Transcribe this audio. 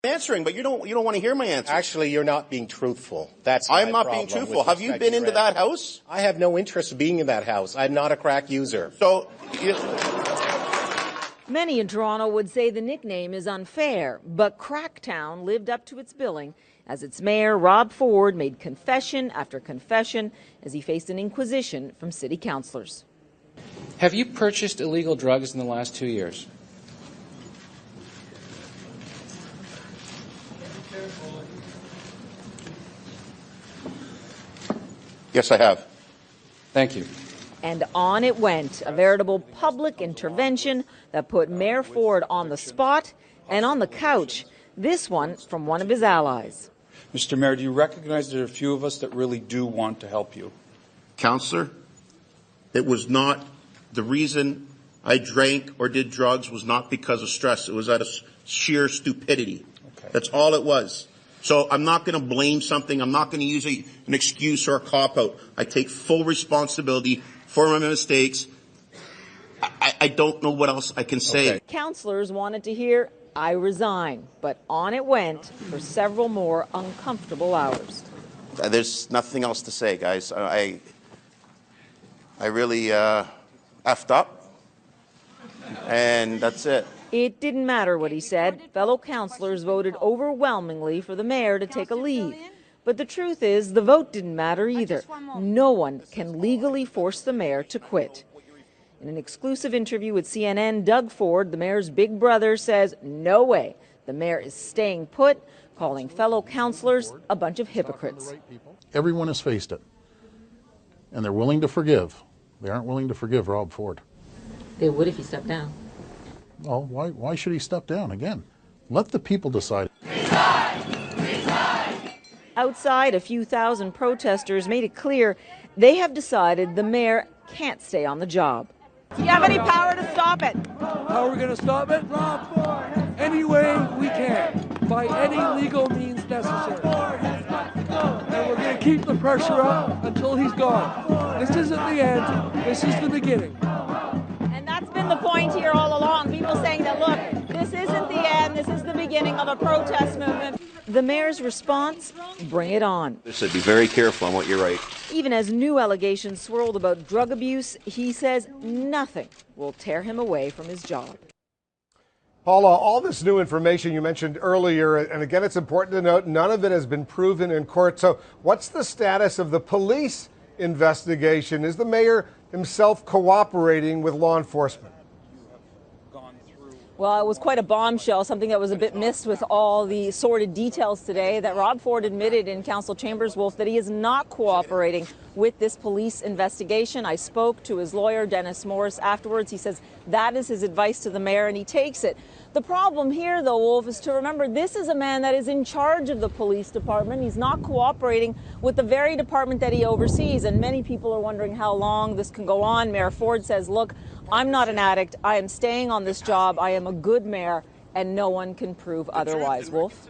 Answering, but you don't want to hear my answer. Actually, you're not being truthful. I'm not being truthful. Have you been into that house? I have no interest in being in that house. I'm not a crack user. So. Many in Toronto would say the nickname is unfair, but Cracktown lived up to its billing as its mayor, Rob Ford, made confession after confession as he faced an inquisition from city councillors. Have you purchased illegal drugs in the last 2 years? Yes, I have. Thank you. And on it went, a veritable public intervention that put Mayor Ford on the spot and on the couch, this one from one of his allies. Mr. Mayor, do you recognize there are a few of us that really do want to help you? Councillor, it was not the reason I drank or did drugs was not because of stress. It was out of sheer stupidity. Okay. That's all it was. So I'm not going to blame something. I'm not going to use an excuse or a cop-out. I take full responsibility for my mistakes. I don't know what else I can say. Okay. Councillors wanted to hear, I resign, but on it went for several more uncomfortable hours. There's nothing else to say, guys. I really effed up, and that's it. It didn't matter what he said. Fellow councillors voted overwhelmingly for the mayor to take a leave. But the truth is, the vote didn't matter either. No one can legally force the mayor to quit. In an exclusive interview with CNN, Doug Ford, the mayor's big brother, says no way. The mayor is staying put, calling fellow councillors a bunch of hypocrites. Everyone has faced it, and they're willing to forgive. They aren't willing to forgive Rob Ford. They would if he stepped down. Well, why should he step down again? Let the people decide. Outside, a few thousand protesters made it clear they have decided the mayor can't stay on the job. Do you have any power to stop it? How are we going to stop it? Any way we can, by any legal means necessary. And we're going to keep the pressure up until he's gone. This isn't the end. This is the beginning. And that's been the point here all along. People saying that, look, this isn't the end. This is the beginning of a protest movement. The mayor's response, bring it on. So be very careful on what you write. Even as new allegations swirled about drug abuse, he says nothing will tear him away from his job. Paula, all this new information you mentioned earlier, and again, it's important to note, none of it has been proven in court. So what's the status of the police investigation? Is the mayor himself cooperating with law enforcement? Well, it was quite a bombshell, something that was a bit missed with all the sordid details today, that Rob Ford admitted in council chambers, Wolf, that he is not cooperating with this police investigation. I spoke to his lawyer, Dennis Morris, afterwards. He says that is his advice to the mayor, and he takes it. The problem here, though, Wolf, is to remember this is a man that is in charge of the police department. He's not cooperating with the very department that he oversees, and many people are wondering how long this can go on. Mayor Ford says, look, I'm not an addict. I am staying on this job. I am a good mayor, and no one can prove otherwise. Wolf?